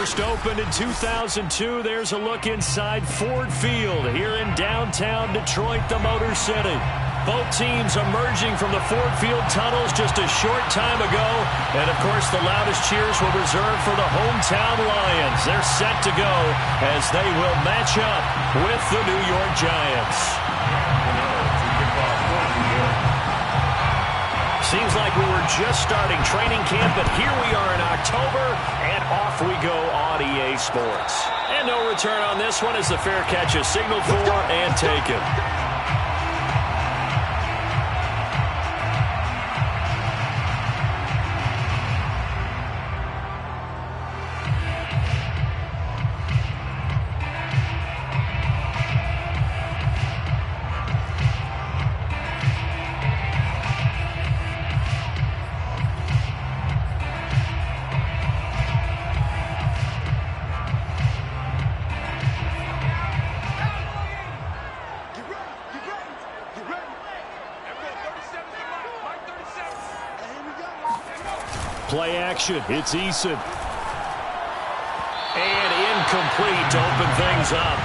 First opened in 2002. There's a look inside Ford Field here in downtown Detroit, the Motor City. Both teams emerging from the Ford Field tunnels just a short time ago. And, of course, the loudest cheers were reserved for the hometown Lions. They're set to go as they will match up with the New York Giants. Seems like we were just starting training camp, but here we are in October, and off we go on EA Sports. And no return on this one as the fair catch is signaled for and taken. Play action. It's Eason. And incomplete to open things up.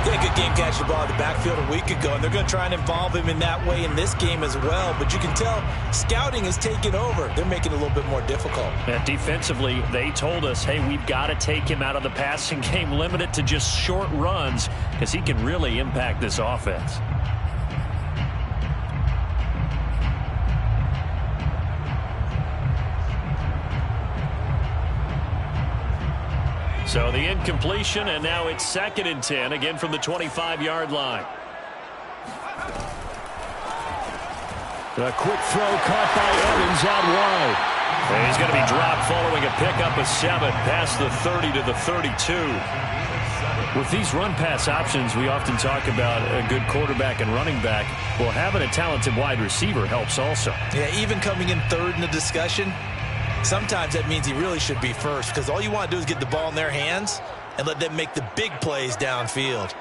Yeah, good game catching the ball in the backfield a week ago, and they're going to try and involve him in that way in this game as well. But you can tell scouting has taken over. They're making it a little bit more difficult. And defensively, they told us, hey, we've got to take him out of the passing game, limit it to just short runs, because he can really impact this offense. So the incompletion, and now it's 2nd and 10, again from the 25-yard line. A quick throw caught by Evans out wide. And he's going to be dropped following a pickup of 7 past the 30 to the 32. With these run-pass options, we often talk about a good quarterback and running back. Well, having a talented wide receiver helps also. Yeah, even coming in third in the discussion, sometimes that means he really should be first, because all you want to do is get the ball in their hands and let them make the big plays downfield.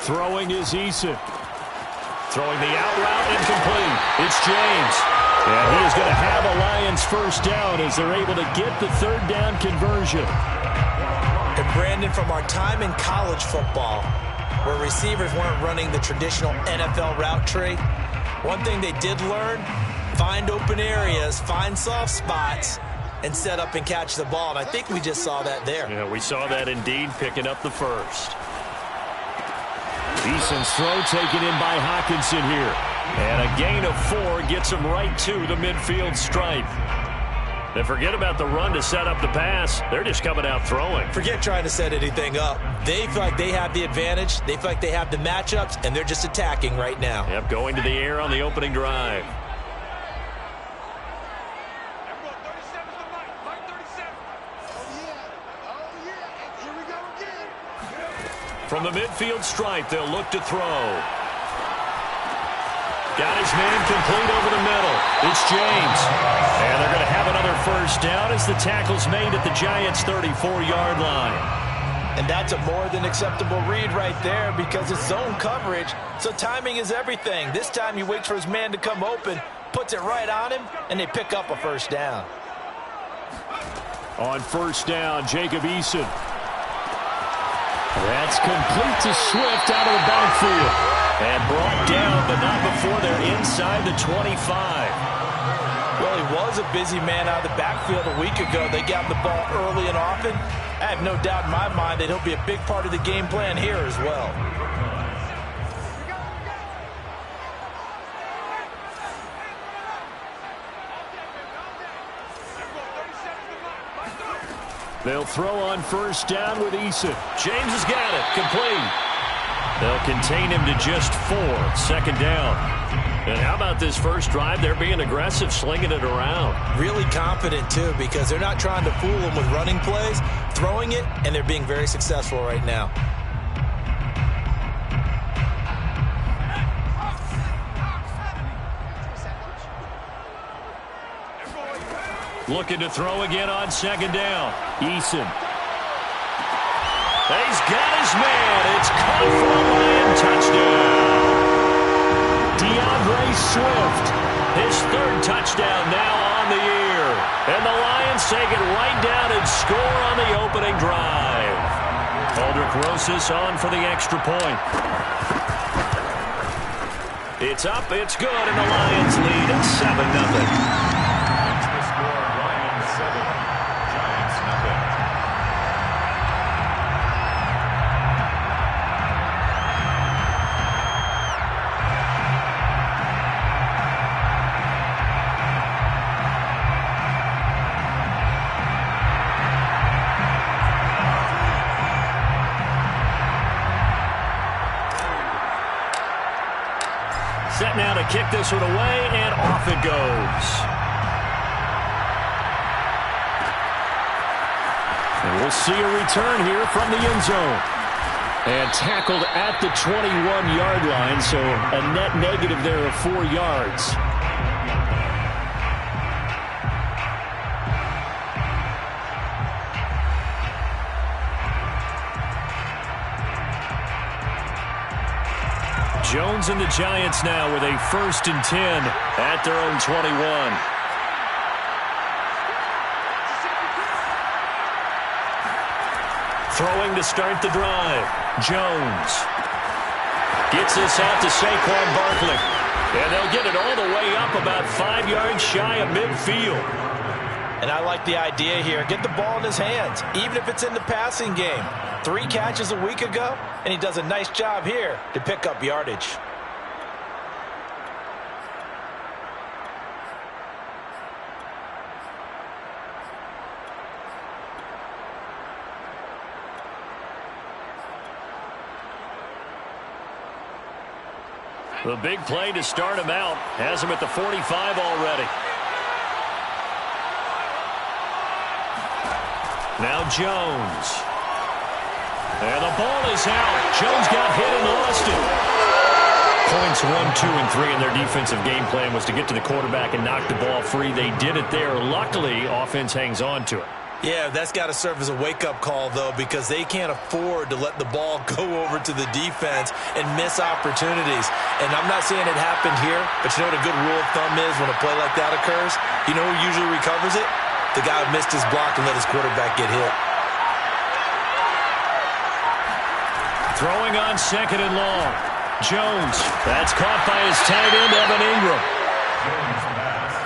Throwing is Eason. Throwing the out route, incomplete. It's James. And he is going to have a Lions first down as they're able to get the third down conversion. And Brandon, from our time in college football, where receivers weren't running the traditional NFL route tree, one thing they did learn, find open areas, find soft spots, and set up and catch the ball. And I think we just saw that there. Yeah, we saw that indeed, picking up the first. Eason's throw taken in by Hawkinson here. And a gain of 4 gets him right to the midfield stripe. And forget about the run to set up the pass. They're just coming out throwing. Forget trying to set anything up. They feel like they have the advantage. They feel like they have the matchups, and they're just attacking right now. Yep, going to the air on the opening drive. From the midfield stripe, they'll look to throw. Got his man complete over the middle. It's James. And they're going to have another first down as the tackle's made at the Giants' 34-yard line. And that's a more than acceptable read right there because it's zone coverage, so timing is everything. This time he waits for his man to come open, puts it right on him, and they pick up a first down. On first down, Jacob Eason. That's complete to Swift out of the backfield. And brought down, but not before they're inside the 25. Well, he was a busy man out of the backfield a week ago. They got the ball early and often. I have no doubt in my mind that he'll be a big part of the game plan here as well. They'll throw on first down with Eason. James has got it. Complete. They'll contain him to just 4. 2nd down. And how about this first drive? They're being aggressive, slinging it around. Really confident, too, because they're not trying to fool them with running plays, throwing it, and they're being very successful right now. Looking to throw again on 2nd down. Eason. He's got his man. It's caught for a Lion touchdown. Giants take it right down and score on the opening drive. Aldrich Rosas on for the extra point. It's up, it's good, and the Lions lead at 7-0. Set now to kick this one away, and off it goes. And we'll see a return here from the end zone. And tackled at the 21-yard line, so a net negative there of 4 yards. Jones and the Giants now with a 1st and 10 at their own 21. Throwing to start the drive. Jones gets this out to Saquon Barkley. And they'll get it all the way up about 5 yards shy of midfield. And I like the idea here. Get the ball in his hands, even if it's in the passing game. 3 catches a week ago, and he does a nice job here to pick up yardage. The big play to start him out has him at the 45 already. Now Jones. And the ball is out. Jones got hit and lost it. Points 1, 2, and 3 in their defensive game plan was to get to the quarterback and knock the ball free. They did it there. Luckily, offense hangs on to it. Yeah, that's got to serve as a wake-up call, though, because they can't afford to let the ball go over to the defense and miss opportunities. And I'm not saying it happened here, but you know what a good rule of thumb is when a play like that occurs? You know who usually recovers it? The guy who missed his block and let his quarterback get hit. Throwing on 2nd and long. Jones. That's caught by his tight end, Evan Ingram.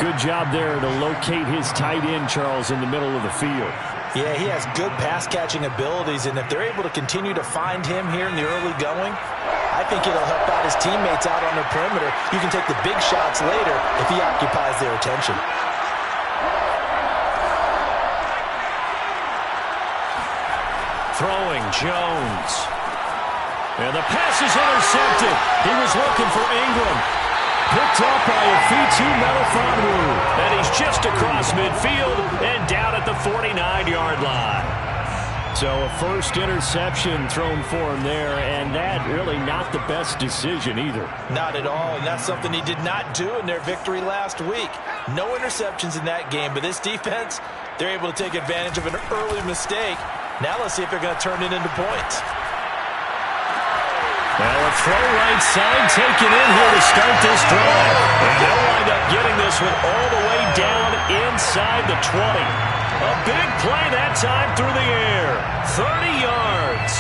Good job there to locate his tight end, Charles, in the middle of the field. Yeah, he has good pass-catching abilities, and if they're able to continue to find him here in the early going, I think it'll help out his teammates out on the perimeter. You can take the big shots later if he occupies their attention. Throwing, Jones. And the pass is intercepted. He was looking for Ingram. Picked up by Afitu Melifonwu. And he's just across midfield and down at the 49-yard line. So a first interception thrown for him there, and that really not the best decision either. Not at all, and that's something he did not do in their victory last week. No interceptions in that game, but this defense, they're able to take advantage of an early mistake. Now let's see if they're going to turn it into points. Well, a throw right side taken in here to start this drive. And they'll wind up getting this one all the way down inside the 20. A big play that time through the air. 30 yards.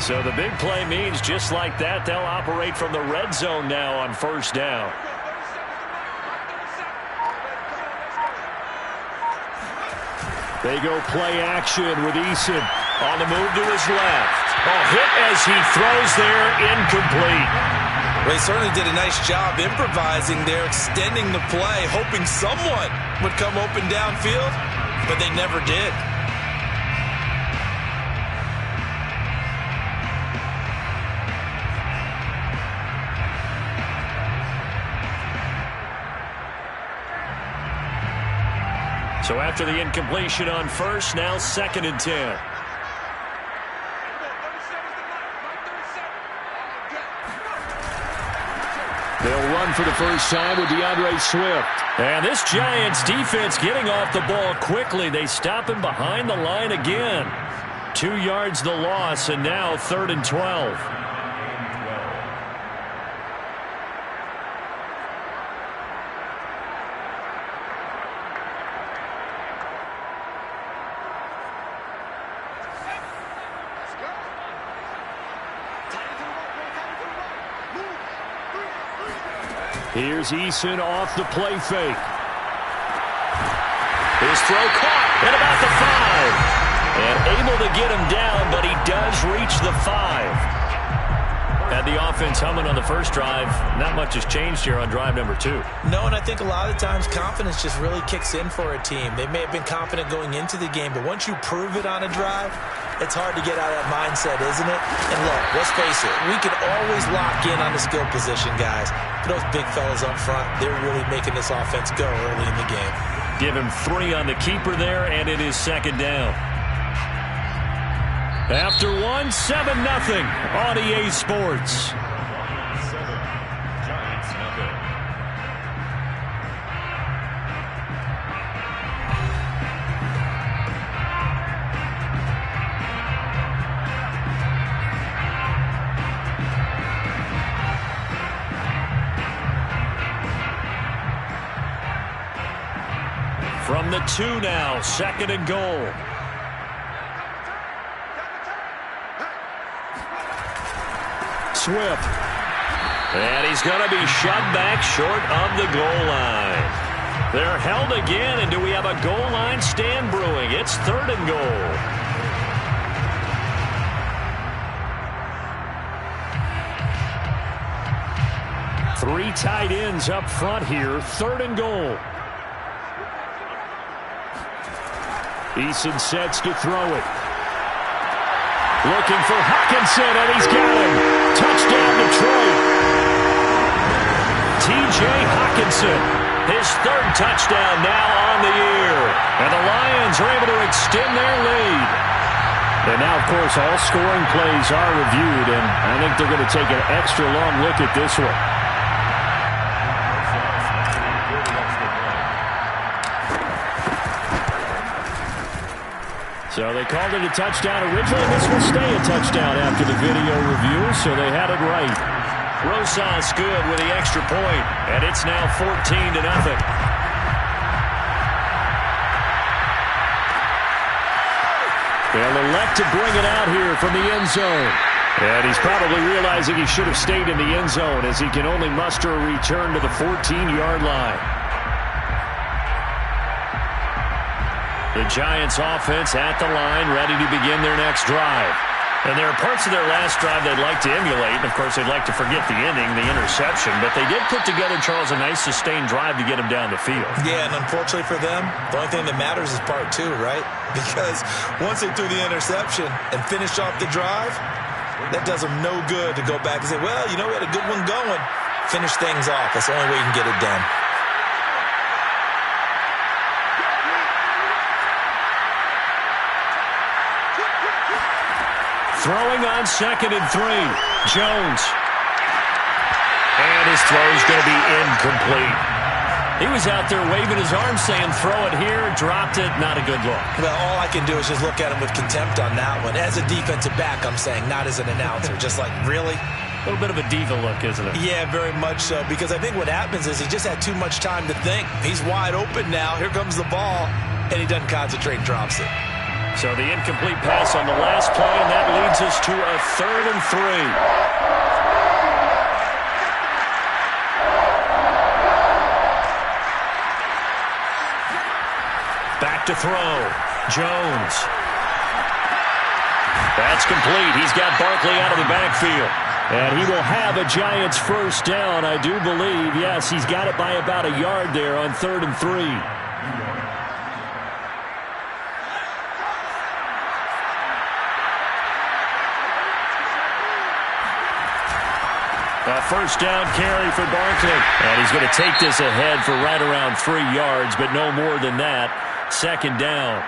So the big play means just like that, they'll operate from the red zone now on 1st down. They go play action with Eason on the move to his left. A hit as he throws there, incomplete. Well, he certainly did a nice job improvising there, extending the play, hoping someone would come open downfield, but they never did. So after the incompletion on 1st, now 2nd and 10. They'll run for the first time with DeAndre Swift. And this Giants defense getting off the ball quickly. They stop him behind the line again. 2 yards the loss, and now 3rd and 12. Here's Eason off the play fake. His throw caught at about the 5. And able to get him down, but he does reach the 5. Had the offense humming on the first drive. Not much has changed here on drive number 2. No, and I think a lot of times confidence just really kicks in for a team. They may have been confident going into the game, but once you prove it on a drive, it's hard to get out of that mindset, isn't it? And look, let's face it, we can always lock in on the skill position, guys. But those big fellas up front, they're really making this offense go early in the game. Give him 3 on the keeper there, and it is second down. After 1, 7-0 on EA Sports. From the 2 now, second and goal. Swift. And he's going to be shoved back short of the goal line. They're held again, and do we have a goal line stand brewing? It's third and goal. Three tight ends up front here, third and goal. Eason sets to throw it. Looking for Hawkinson, and he's got him. Touchdown, Detroit. T.J. Hawkinson, his third touchdown now on the year. And the Lions are able to extend their lead. And now, of course, all scoring plays are reviewed, and I think they're going to take an extra long look at this one. So they called it a touchdown originally. This will stay a touchdown after the video review, so they had it right. Rosas good with the extra point, and it's now 14-0. They'll elect to bring it out here from the end zone. And he's probably realizing he should have stayed in the end zone as he can only muster a return to the 14-yard line. The Giants offense at the line, ready to begin their next drive. And there are parts of their last drive they'd like to emulate. And, of course, they'd like to forget the ending, the interception. But they did put together, Charles, a nice sustained drive to get them down the field. Yeah, and unfortunately for them, the only thing that matters is part 2, right? Because once they threw the interception and finished off the drive, that does them no good to go back and say, well, you know, we had a good one going. Finish things off. That's the only way you can get it done. Throwing on 2nd and 3. Jones. And his throw is going to be incomplete. He was out there waving his arm saying, throw it here, dropped it, not a good look. Well, all I can do is just look at him with contempt on that one. As a defensive back, I'm saying, not as an announcer. Just like, really? A little bit of a diva look, isn't it? Yeah, very much so. Because I think what happens is he just had too much time to think. He's wide open now. Here comes the ball. And he doesn't concentrate and drops it. So the incomplete pass on the last play, and that leads us to a 3rd and 3. Back to throw. Jones. That's complete. He's got Barkley out of the backfield. And he will have a Giants first down, I do believe. Yes, he's got it by about a yard there on 3rd and 3. A first down carry for Barkley. And he's going to take this ahead for right around 3 yards, but no more than that. Second down.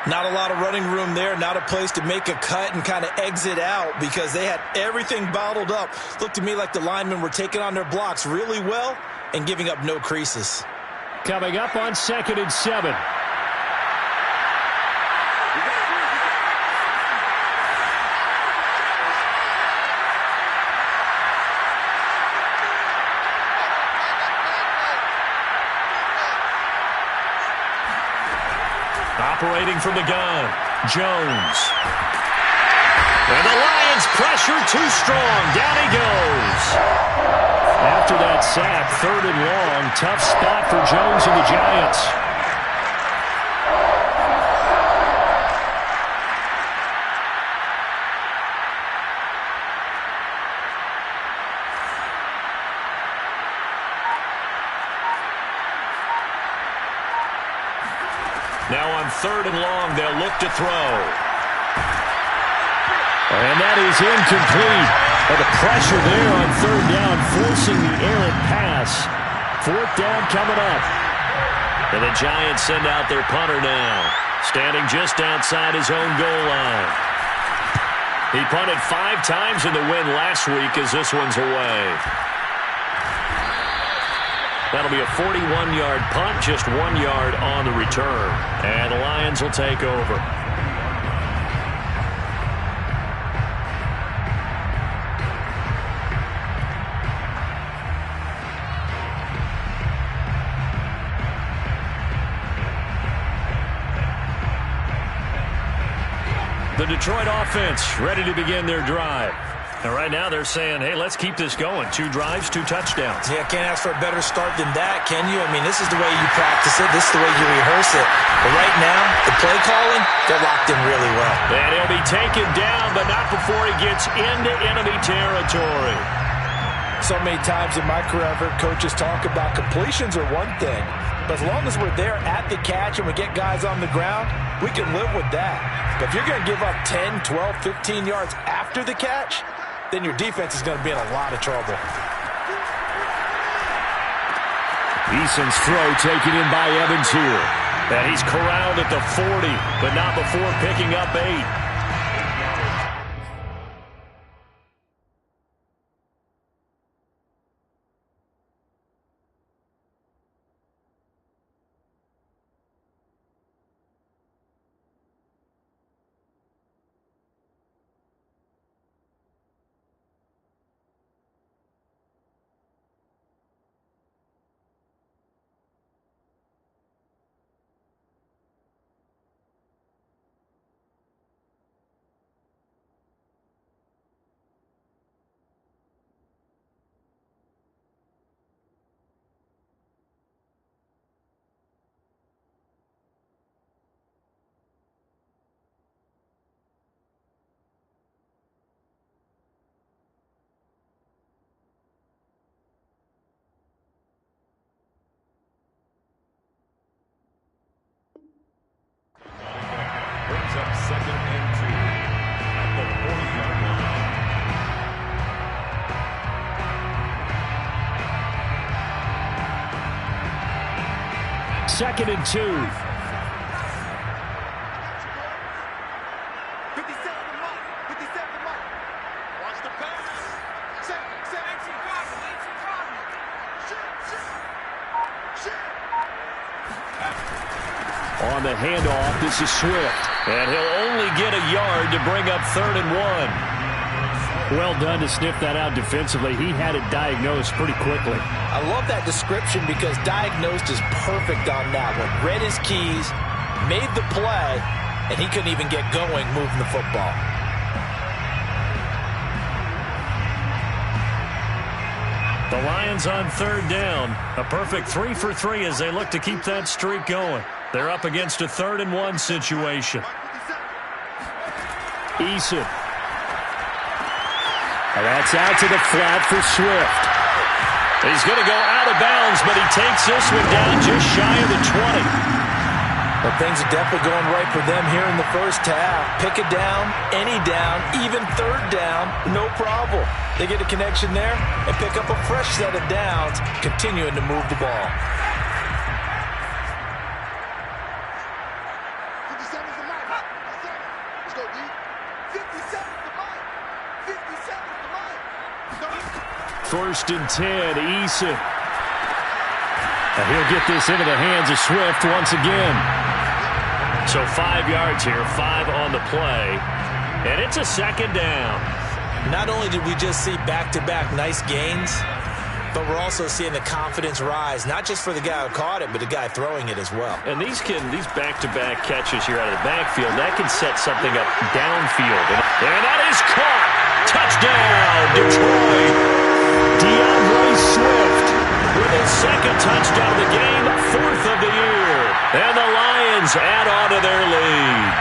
Not a lot of running room there. Not a place to make a cut and kind of exit out because they had everything bottled up. Looked to me like the linemen were taking on their blocks really well and giving up no creases. Coming up on 2nd and 7. Operating from the gun, Jones. And the Lions pressure too strong. Down he goes. After that sack, 3rd and long, tough spot for Jones and the Giants. Now on 3rd and long, they'll look to throw. And that is incomplete. But the pressure there on 3rd down, forcing the errant pass. 4th down coming up. And the Giants send out their punter now, standing just outside his own goal line. He punted 5 times in the win last week as this one's away. That'll be a 41-yard punt, just 1 yard on the return. And the Lions will take over. The Detroit offense ready to begin their drive. And right now they're saying, hey, let's keep this going. 2 drives, 2 touchdowns. Yeah, can't ask for a better start than that, can you? I mean, this is the way you practice it. This is the way you rehearse it. But right now, the play calling, they're locked in really well. And he'll be taken down, but not before he gets into enemy territory. So many times in my career, I've heard coaches talk about completions are one thing. But as long as we're there at the catch and we get guys on the ground, we can live with that. But if you're going to give up 10, 12, 15 yards after the catch, then your defense is going to be in a lot of trouble. Eason's throw taken in by Evans here. And he's corralled at the 40, but not before picking up 8. Brings up 2nd and 2 at the 40-yard line. 2nd and 2. 57 Mike. 57 Mike. Watch the pass. Set. On the handoff, this is Swift. And he'll only get a yard to bring up 3rd and 1. Well done to sniff that out defensively. He had it diagnosed pretty quickly. I love that description because diagnosed is perfect on that one. Read his keys, made the play, and he couldn't even get going moving the football. The Lions on 3rd down. A perfect 3 for 3 as they look to keep that streak going. They're up against a 3rd and 1 situation. Eason. And that's out to the flat for Swift. He's going to go out of bounds, but he takes this one down just shy of the 20. But things are definitely going right for them here in the first half. Pick it down, any down, even 3rd down, no problem. They get a connection there and pick up a fresh set of downs, continuing to move the ball. First and 10, Eason. And he'll get this into the hands of Swift once again. So 5 yards here, 5 on the play. And it's a 2nd down. Not only did we just see back-to-back nice gains, but we're also seeing the confidence rise, not just for the guy who caught it, but the guy throwing it as well. And these back-to-back catches here out of the backfield, that can set something up downfield. And that is caught. Touchdown, Detroit. Swift with his second touchdown of the game, 4th of the year. And the Lions add on to their lead.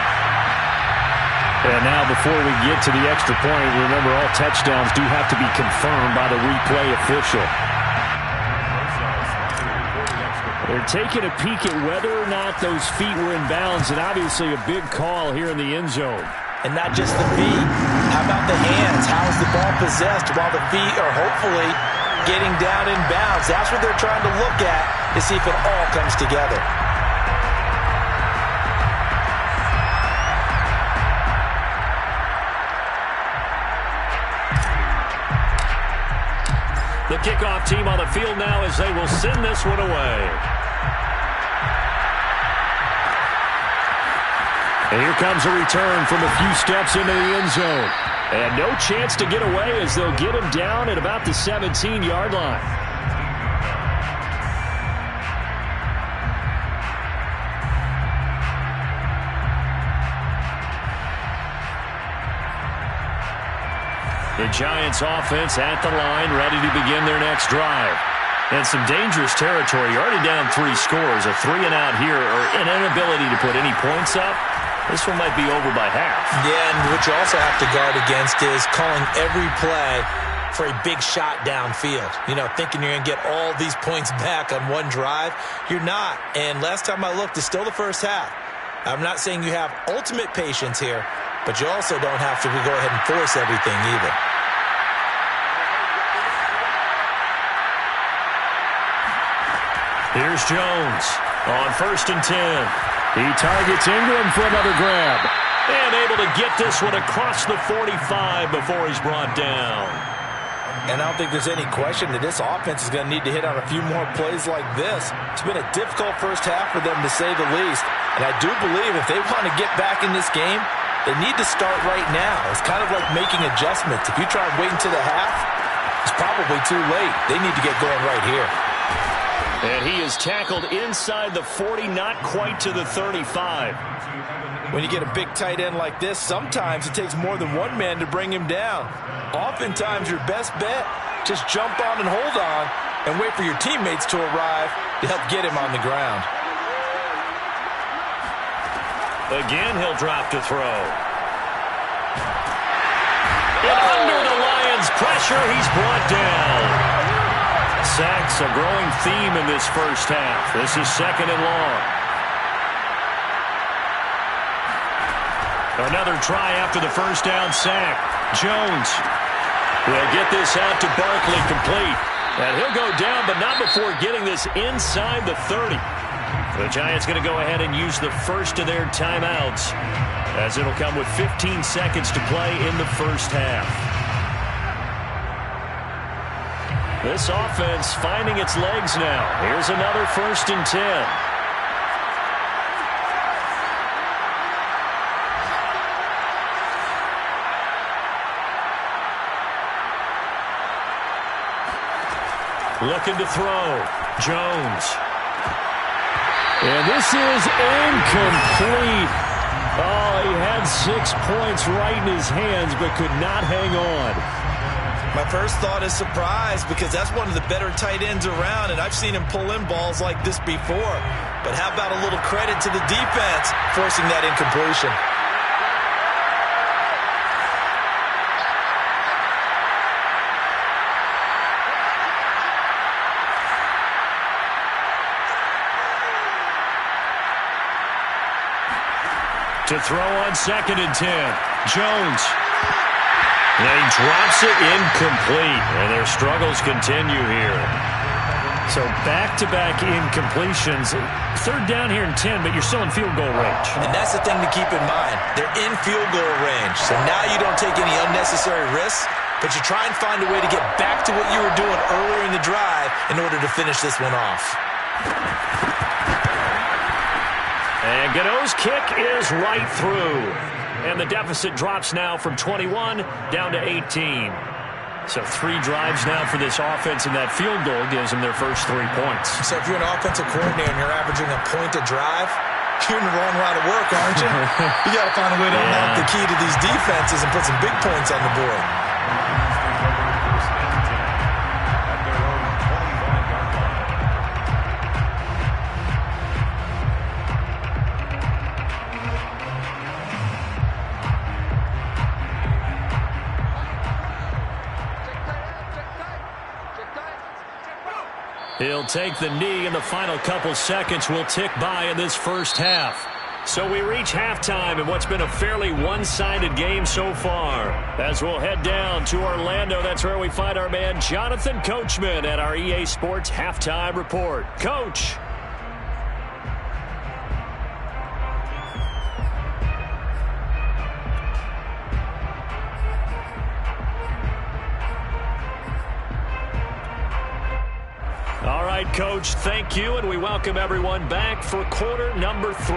And now before we get to the extra point, remember all touchdowns do have to be confirmed by the replay official. They're taking a peek at whether or not those feet were in bounds, and obviously a big call here in the end zone. And not just the feet. How about the hands? How is the ball possessed while the feet are hopefully getting down in bounds? That's what they're trying to look at to see if it all comes together. The kickoff team on the field now as they will send this one away. And here comes a return from a few steps into the end zone. And no chance to get away as they'll get him down at about the 17-yard line. The Giants offense at the line, ready to begin their next drive. And some dangerous territory. You're already down 3 scores. A 3-and-out here, or an inability to put any points up. This one might be over by half. Yeah, and what you also have to guard against is calling every play for a big shot downfield. You know, thinking you're going to get all these points back on one drive. You're not. And last time I looked, it's still the first half. I'm not saying you have ultimate patience here, but you also don't have to go ahead and force everything either. Here's Jones on 1st and 10. He targets Ingram for another grab. And able to get this one across the 45 before he's brought down. And I don't think there's any question that this offense is going to need to hit on a few more plays like this. It's been a difficult first half for them, to say the least. And I do believe if they want to get back in this game, they need to start right now. It's kind of like making adjustments. If you try and wait until the half, it's probably too late. They need to get going right here. And he is tackled inside the 40, not quite to the 35. When you get a big tight end like this, sometimes it takes more than one man to bring him down. Oftentimes, your best bet, just jump on and hold on and wait for your teammates to arrive to help get him on the ground. Again, he'll drop to throw. And under the Lions' pressure, he's brought down. Sacks, a growing theme in this first half. This is 2nd and long. Another try after the first down sack. Jones will get this out to Barkley, complete. And he'll go down, but not before getting this inside the 30. The Giants going to go ahead and use the first of their timeouts, as it'll come with 15 seconds to play in the first half. This offense finding its legs now. Here's another 1st and 10. Looking to throw. Jones. And this is incomplete. Oh, he had 6 points right in his hands, but could not hang on. My first thought is surprise, because that's one of the better tight ends around, and I've seen him pull in balls like this before. But how about a little credit to the defense forcing that incompletion? To throw on 2nd and 10. Jones. And he drops it incomplete. And their struggles continue here. So back-to-back incompletions. 3rd down here and 10, but you're still in field goal range. And that's the thing to keep in mind. They're in field goal range. So now you don't take any unnecessary risks, but you try and find a way to get back to what you were doing earlier in the drive in order to finish this one off. And Gano's kick is right through. And the deficit drops now from 21 down to 18. So 3 drives now for this offense, and that field goal gives them their first 3 points. So if you're an offensive coordinator and you're averaging a point a drive, you're in the wrong line of work, aren't you? You got to find a way to unlock the key to these defenses and put some big points on the board. He'll take the knee, and the final couple seconds will tick by in this first half. So we reach halftime in what's been a fairly one-sided game so far. As we'll head down to Orlando, that's where we find our man Jonathan Coachman at our EA Sports Halftime Report. Coach. All right, Coach, thank you, and we welcome everyone back for quarter number 3.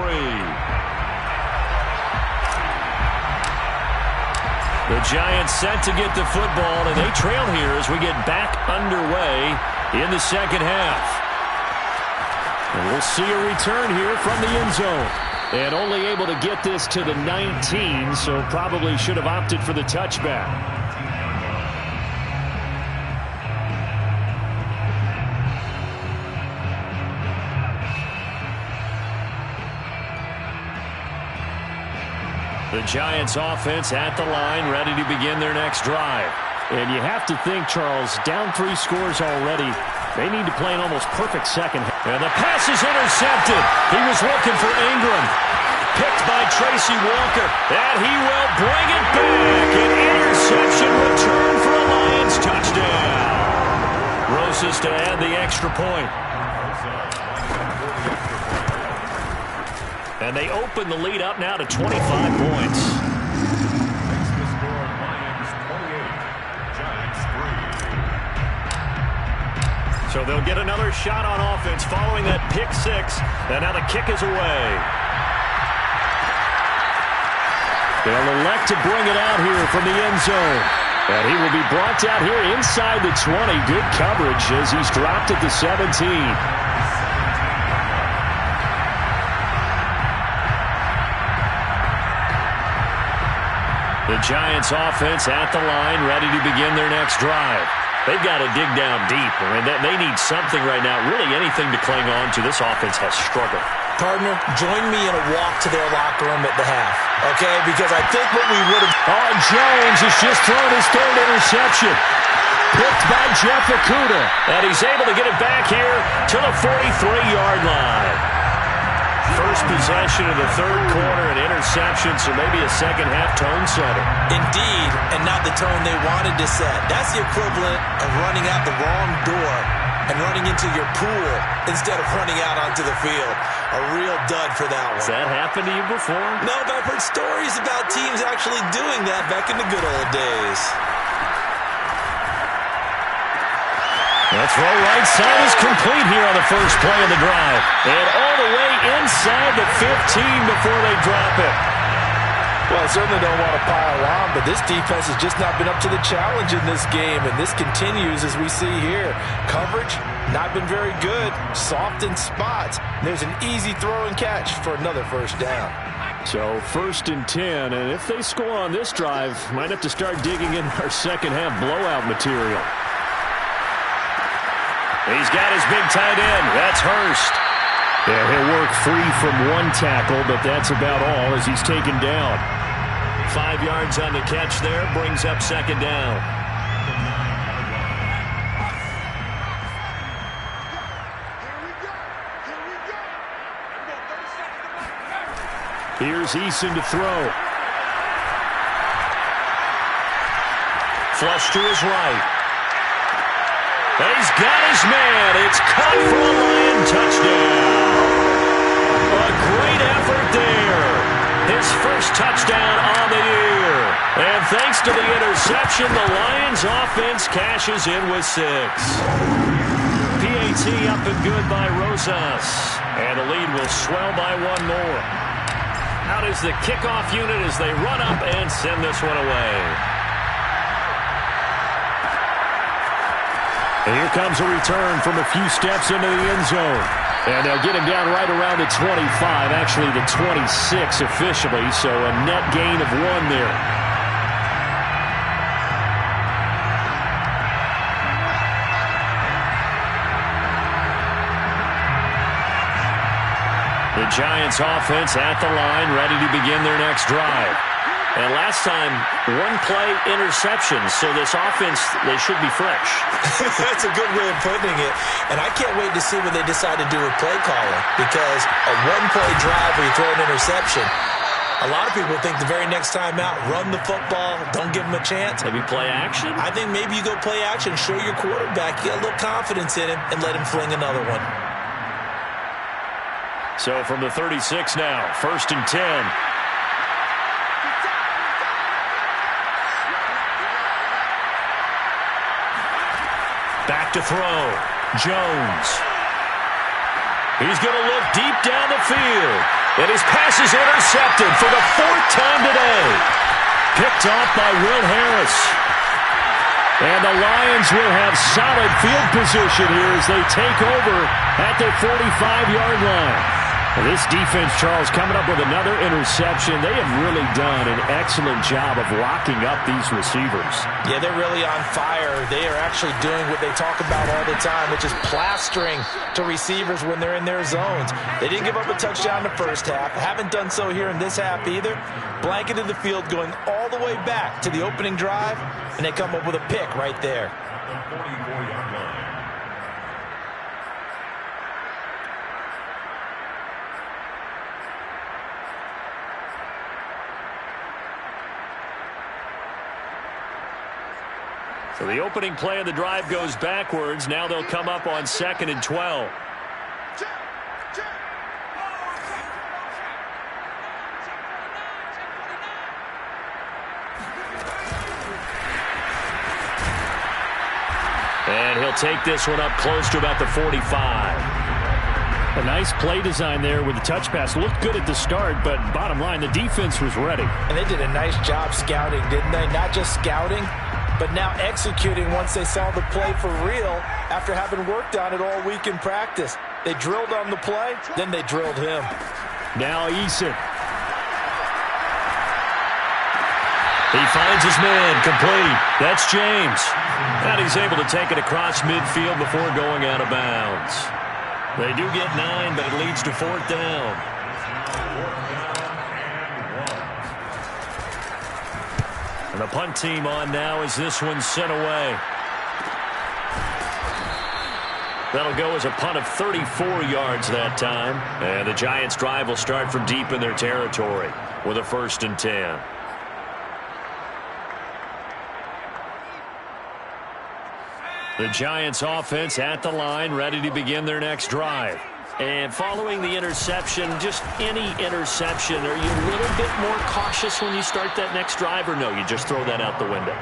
The Giants set to get the football, and they trail here as we get back underway in the second half. And we'll see a return here from the end zone. And only able to get this to the 19, so probably should have opted for the touchback. The Giants offense at the line, ready to begin their next drive. And you have to think, Charles, down 3 scores already. They need to play an almost perfect second. And the pass is intercepted. He was looking for Ingram. Picked by Tracy Walker. And he will bring it back. An interception return for a Lions touchdown. Rosas to add the extra point. And they open the lead up now to 25 points. So they'll get another shot on offense following that pick 6. And now the kick is away. They'll elect to bring it out here from the end zone. And he will be brought out here inside the 20. Good coverage as he's dropped at the 17. The Giants offense at the line, ready to begin their next drive. They've got to dig down deep. I mean, they need something right now, really anything to cling on to. This offense has struggled. Partner, join me in a walk to their locker room at the half, okay? Because I think what we would have... Oh, Jones has just thrown his 3rd interception. Picked by Jeff Okudah. And he's able to get it back here to the 43-yard line. First possession of the 3rd quarter, an interception, so maybe a second-half tone setter. Indeed, and not the tone they wanted to set. That's the equivalent of running out the wrong door and running into your pool instead of running out onto the field. A real dud for that one. Has that happened to you before? No, but I've heard stories about teams actually doing that back in the good old days. The throw right side is complete here on the first play of the drive. And all the way inside the 15 before they drop it. Well, I certainly don't want to pile on, but this defense has just not been up to the challenge in this game, and this continues as we see here. Coverage, not been very good, soft in spots. There's an easy throw and catch for another first down. So 1st and 10, and if they score on this drive, might have to start digging in our second-half blowout material. He's got his big tight end. That's Hurst. Yeah, he'll work free from one tackle, but that's about all as he's taken down. 5 yards on the catch there, brings up second down. Here's Eason to throw. Flush to his right. He's got his man. It's caught for a Lion touchdown. A great effort there. His first touchdown on the year. And thanks to the interception, the Lions offense cashes in with 6. PAT up and good by Rosas. And the lead will swell by 1 more. Out is the kickoff unit as they run up and send this one away. And here comes a return from a few steps into the end zone. And they'll get him down right around the 25, actually the 26 officially, so a net gain of 1 there. The Giants offense at the line, ready to begin their next drive. And last time, one play interception. So this offense, they should be fresh. That's a good way of putting it. And I can't wait to see what they decide to do with play calling, because a one-play drive where you throw an interception, a lot of people think the very next time out, run the football, don't give them a chance. Maybe play action? I think maybe you go play action, show your quarterback, get a little confidence in him, and let him fling another one. So from the 36 now, 1st and 10. Back to throw. Jones. He's going to look deep down the field. And his pass is intercepted for the 4th time today. Picked off by Will Harris. And the Lions will have solid field position here as they take over at their 45-yard line. This defense, Charles, coming up with another interception. They have really done an excellent job of locking up these receivers. Yeah, they're really on fire. They are actually doing what they talk about all the time, which is plastering to receivers when they're in their zones. They didn't give up a touchdown in the first half. Haven't done so here in this half either. Blanketed the field going all the way back to the opening drive, and they come up with a pick right there. So the opening play of the drive goes backwards. Now they'll come up on 2nd and 12. And he'll take this one up close to about the 45. A nice play design there with the touch pass. Looked good at the start, but bottom line, the defense was ready. And they did a nice job scouting, didn't they? Not just scouting, but now executing once they saw the play for real after having worked on it all week in practice. They drilled on the play, then they drilled him. Now Eason. He finds his man, complete. That's James. And he's able to take it across midfield before going out of bounds. They do get 9, but it leads to 4th down. And the punt team on now as this one's sent away. That'll go as a punt of 34 yards that time. And the Giants' drive will start from deep in their territory with a 1st and 10. The Giants offense at the line, ready to begin their next drive. And following the interception, just any interception, are you a little bit more cautious when you start that next drive, or no, you just throw that out the window?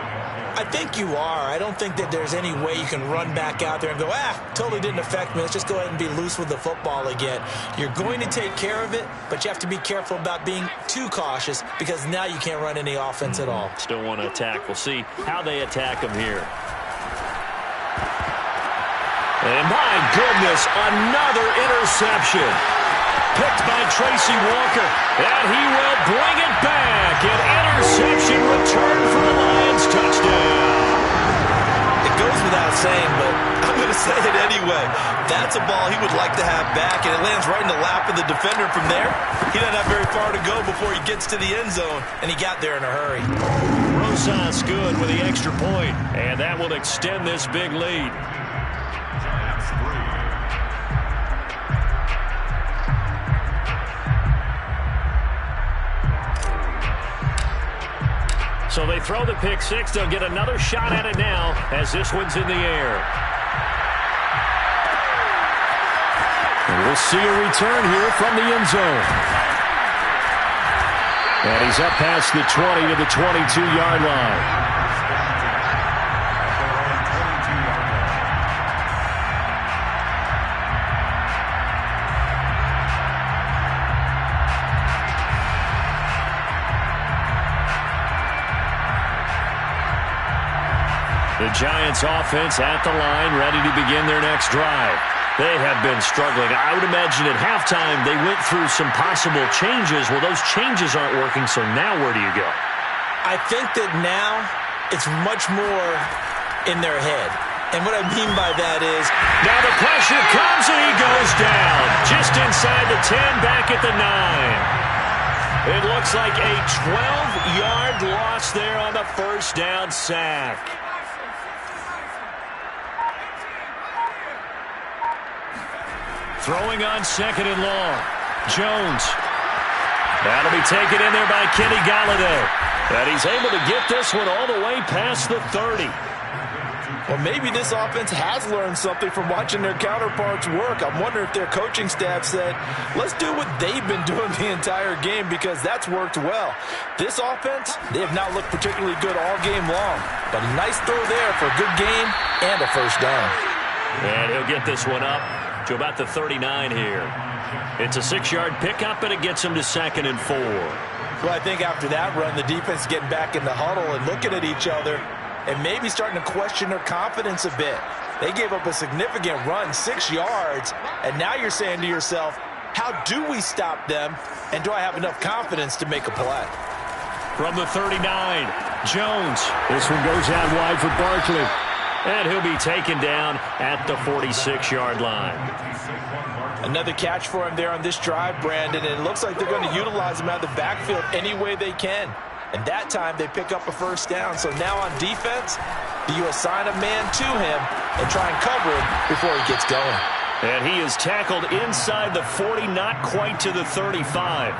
I think you are. I don't think that there's any way you can run back out there and go, totally didn't affect me. Let's just go ahead and be loose with the football again. You're going to take care of it, but you have to be careful about being too cautious because now you can't run any offense at all. Still want to attack. We'll see how they attack them here. And my goodness, another interception. Picked by Tracy Walker. And he will bring it back. An interception return for a Lions touchdown. It goes without saying, but I'm going to say it anyway. That's a ball he would like to have back, and it lands right in the lap of the defender from there. He doesn't have very far to go before he gets to the end zone, and he got there in a hurry. Rosas good with the extra point, and that will extend this big lead. So they throw the pick six. They'll get another shot at it now as this one's in the air. And we'll see a return here from the end zone. And he's up past the 20 to the 22-yard line. The Giants offense at the line, ready to begin their next drive. They have been struggling. I would imagine at halftime they went through some possible changes. Well, those changes aren't working, so now where do you go? I think that now it's much more in their head. And what I mean by that is, now the pressure comes and he goes down. Just inside the 10, back at the 9. It looks like a 12-yard loss there on the first down sack. Throwing on second and long. Jones. That'll be taken in there by Kenny Galladay. And he's able to get this one all the way past the 30. Well, maybe this offense has learned something from watching their counterparts work. I'm wondering if their coaching staff said, let's do what they've been doing the entire game, because that's worked well. This offense, they have not looked particularly good all game long. But a nice throw there for a good gain and a first down. And he'll get this one up to about the 39 here. It's a 6-yard pickup, and it gets him to 2nd and 4. Well, I think after that run, the defense is getting back in the huddle and looking at each other and maybe starting to question their confidence a bit. They gave up a significant run, 6 yards, and now you're saying to yourself, how do we stop them, and do I have enough confidence to make a play? From the 39, Jones. This one goes out wide for Barkley. And he'll be taken down at the 46-yard line. Another catch for him there on this drive, Brandon, and it looks like they're going to utilize him out of the backfield any way they can. And that time they pick up a first down. So now on defense, do you assign a man to him and try and cover him before he gets going? And he is tackled inside the 40, not quite to the 35.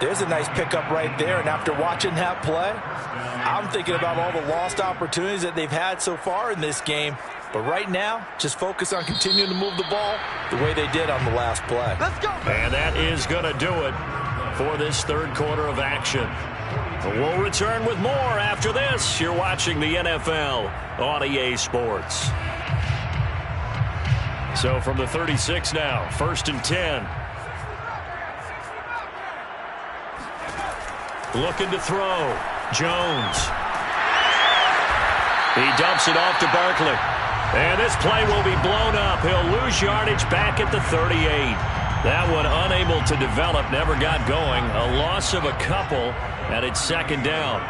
There's a nice pickup right there, and after watching that play, I'm thinking about all the lost opportunities that they've had so far in this game. But right now, just focus on continuing to move the ball the way they did on the last play. Let's go. And that is going to do it for this third quarter of action. We'll return with more after this. You're watching the NFL on EA Sports. So from the 36 now, 1st and 10. Looking to throw. Jones. He dumps it off to Barkley. And this play will be blown up. He'll lose yardage back at the 38. That one unable to develop, never got going. A loss of a couple, and it's 2nd down.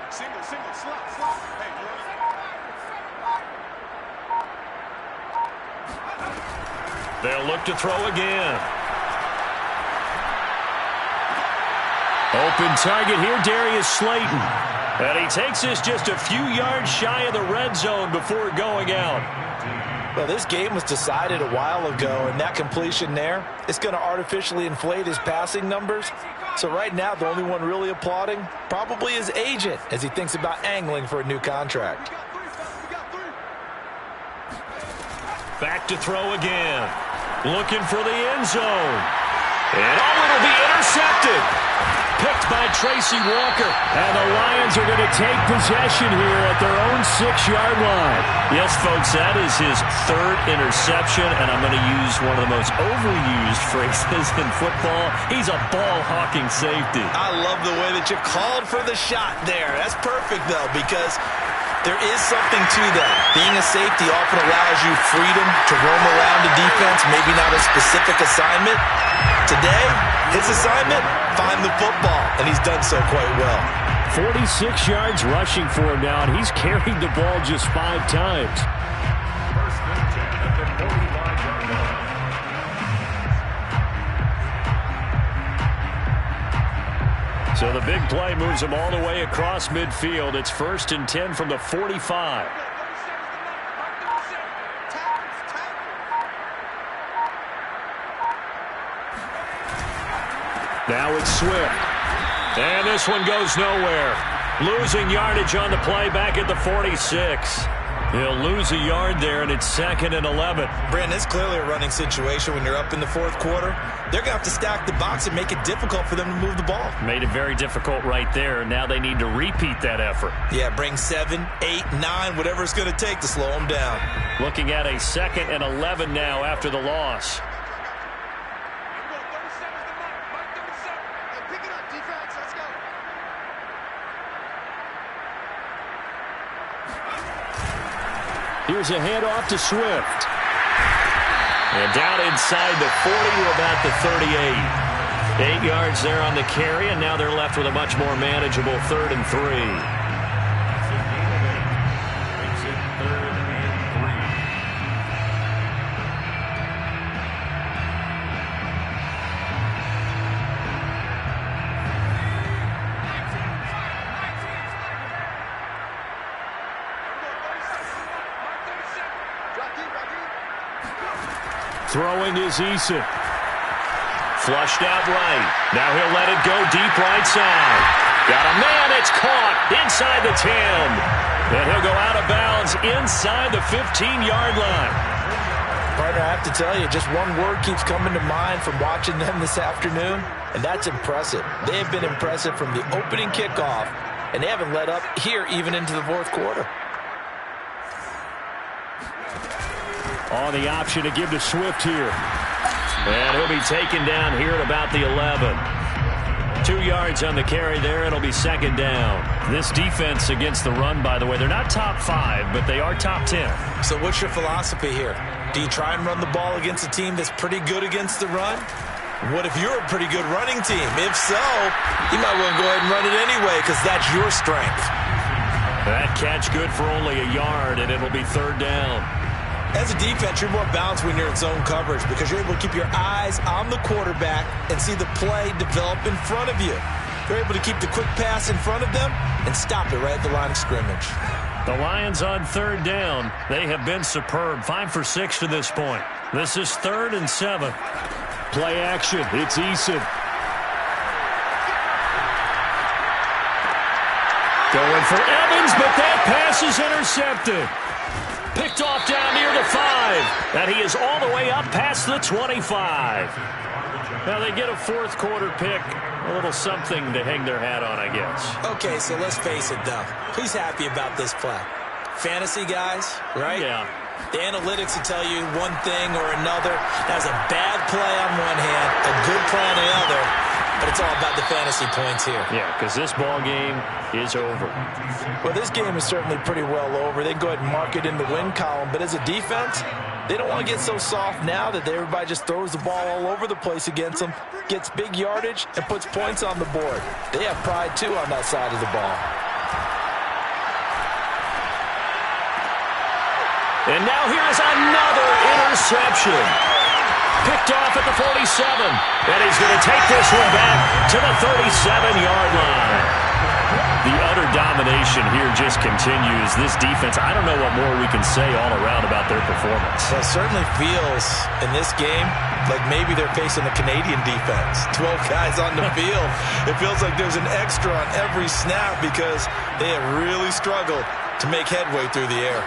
Single, slot. They'll look to throw again. Open target here, Darius Slayton. And he takes this just a few yards shy of the red zone before going out. Well, this game was decided a while ago, and that completion there is going to artificially inflate his passing numbers. So right now, the only one really applauding probably his agent as he thinks about angling for a new contract. Back to throw again. Looking for the end zone. And it'll be intercepted. Picked by Tracy Walker. And the Lions are going to take possession here at their own 6-yard line. Yes, folks, that is his 3rd interception, and I'm going to use one of the most overused phrases in football. He's a ball-hawking safety. I love the way that you called for the shot there. That's perfect, though, because there is something to that. Being a safety often allows you freedom to roam around the defense, maybe not a specific assignment. Today, his assignment, find the football, and he's done so quite well. 46 yards rushing for him now, and he's carried the ball just 5 times. So the big play moves him all the way across midfield. It's 1st and 10 from the 45. Now it's Swift. And this one goes nowhere. Losing yardage on the play back at the 46. He'll lose a yard there, and it's 2nd and 11. Brandon, it's clearly a running situation when you're up in the 4th quarter. They're going to have to stack the box and make it difficult for them to move the ball. Made it very difficult right there. Now they need to repeat that effort. Yeah, bring 7, 8, 9, whatever it's going to take to slow them down. Looking at a 2nd and 11 now after the loss. Here's a handoff to Swift. And down inside the 40 to about the 38. 8 yards there on the carry, and now they're left with a much more manageable 3rd and 3. Throwing is Eason. Flushed out right. Now he'll let it go deep right side. Got a man. It's caught inside the 10. And he'll go out of bounds inside the 15-yard line. Partner, I have to tell you, just one word keeps coming to mind from watching them this afternoon, and that's impressive. They have been impressive from the opening kickoff, and they haven't let up here even into the fourth quarter. On the option to give to Swift here. And he'll be taken down here at about the 11. 2 yards on the carry there. It'll be second down. This defense against the run, by the way, they're not top 5, but they are top 10. So what's your philosophy here? Do you try and run the ball against a team that's pretty good against the run? What if you're a pretty good running team? If so, you might want to go ahead and run it anyway because that's your strength. That catch good for only a yard, and it'll be third down. As a defense, you're more balanced when you're in zone coverage because you're able to keep your eyes on the quarterback and see the play develop in front of you. You're able to keep the quick pass in front of them and stop it right at the line of scrimmage. The Lions on third down. They have been superb. 5 for 6 to this point. This is 3rd and 7. Play action. It's Eason. Going for Evans, but that pass is intercepted. Picked off down near the 5. And he is all the way up past the 25. Now they get a fourth quarter pick. A little something to hang their hat on, I guess. Okay, so let's face it, though. Who's happy about this play? Fantasy guys, right? Yeah. The analytics will tell you one thing or another. That's a bad play on one hand, a good play on the other, but it's all about the fantasy points here. Yeah, because this ball game is over. Well, this game is certainly pretty well over. They can go ahead and mark it in the win column, but as a defense, they don't want to get so soft now that everybody just throws the ball all over the place against them, gets big yardage, and puts points on the board. They have pride, too, on that side of the ball. And now here's another interception. Picked off at the 47. And he's going to take this one back to the 37-yard line. The utter domination here just continues. This defense, I don't know what more we can say all around about their performance. Well, it certainly feels in this game like maybe they're facing a Canadian defense. 12 guys on the field. It feels like there's an extra on every snap because they have really struggled to make headway through the air.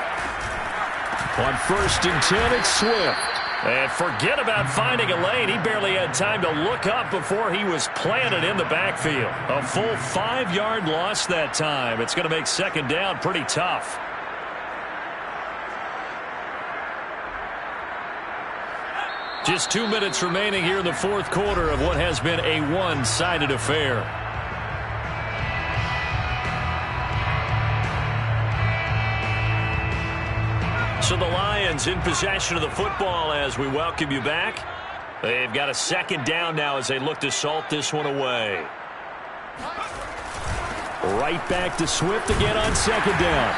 On 1st and 10, it's Swift. And forget about finding a lane. He barely had time to look up before he was planted in the backfield. A full 5-yard loss that time. It's going to make second down pretty tough. Just 2 minutes remaining here in the fourth quarter of what has been a one-sided affair. So the Lions in possession of the football as we welcome you back. They've got a second down now as they look to salt this one away. Right back to Swift again on second down.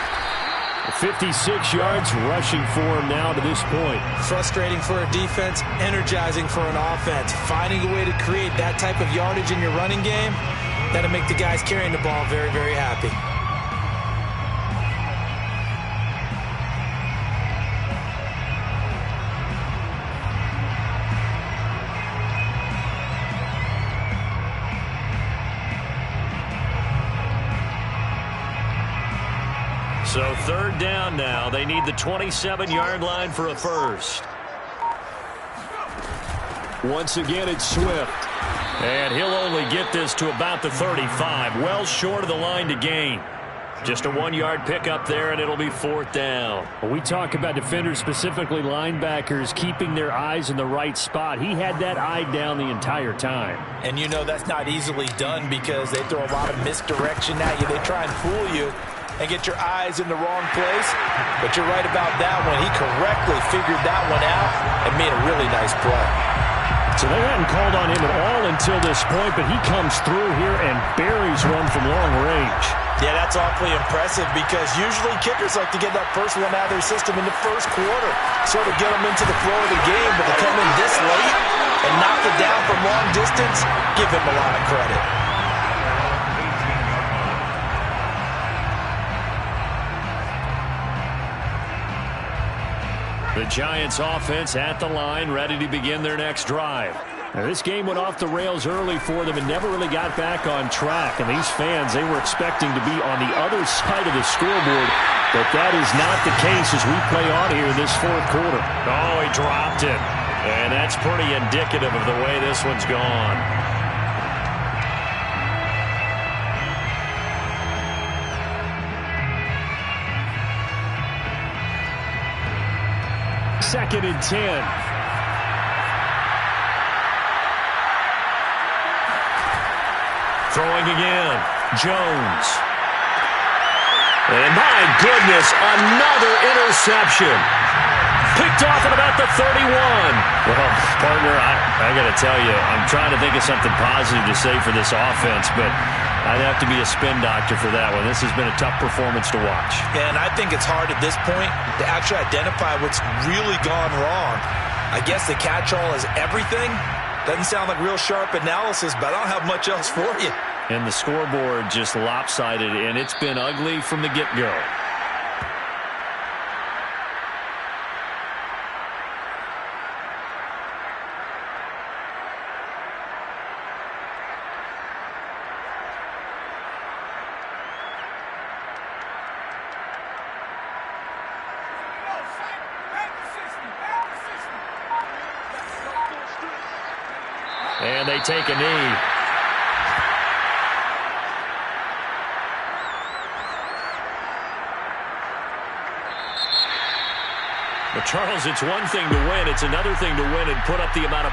56 yards rushing for him now to this point. Frustrating for a defense, energizing for an offense. Finding a way to create that type of yardage in your running game, that'll make the guys carrying the ball very, very happy. So third down now. They need the 27-yard line for a first. Once again, it's Swift. And he'll only get this to about the 35. Well short of the line to gain. Just a 1-yard pickup there, and it'll be fourth down. We talk about defenders, specifically linebackers, keeping their eyes in the right spot. He had that eye down the entire time. And you know that's not easily done because they throw a lot of misdirection at you. They try and fool you and get your eyes in the wrong place. But you're right about that one. He correctly figured that one out and made a really nice play. So they hadn't called on him at all until this point, but he comes through here and buries one from long range. Yeah, that's awfully impressive because usually kickers like to get that first one out of their system in the first quarter, sort of get them into the flow of the game, but to come in this late and knock it down from long distance, give him a lot of credit. The Giants offense at the line, ready to begin their next drive. Now, this game went off the rails early for them and never really got back on track. And these fans, they were expecting to be on the other side of the scoreboard, but that is not the case as we play on here in this fourth quarter. Oh, he dropped it. And that's pretty indicative of the way this one's gone. Second and 10. Throwing again. Jones. And my goodness, another interception. Picked off at about the 31. Well, partner, I got to tell you, I'm trying to think of something positive to say for this offense, but I'd have to be a spin doctor for that one. This has been a tough performance to watch. And I think it's hard at this point to actually identify what's really gone wrong. I guess the catch-all is everything. Doesn't sound like real sharp analysis, but I don't have much else for you. And the scoreboard just lopsided, and it's been ugly from the get-go. And they take a knee. But, Charles, it's one thing to win. It's another thing to win and put up the amount of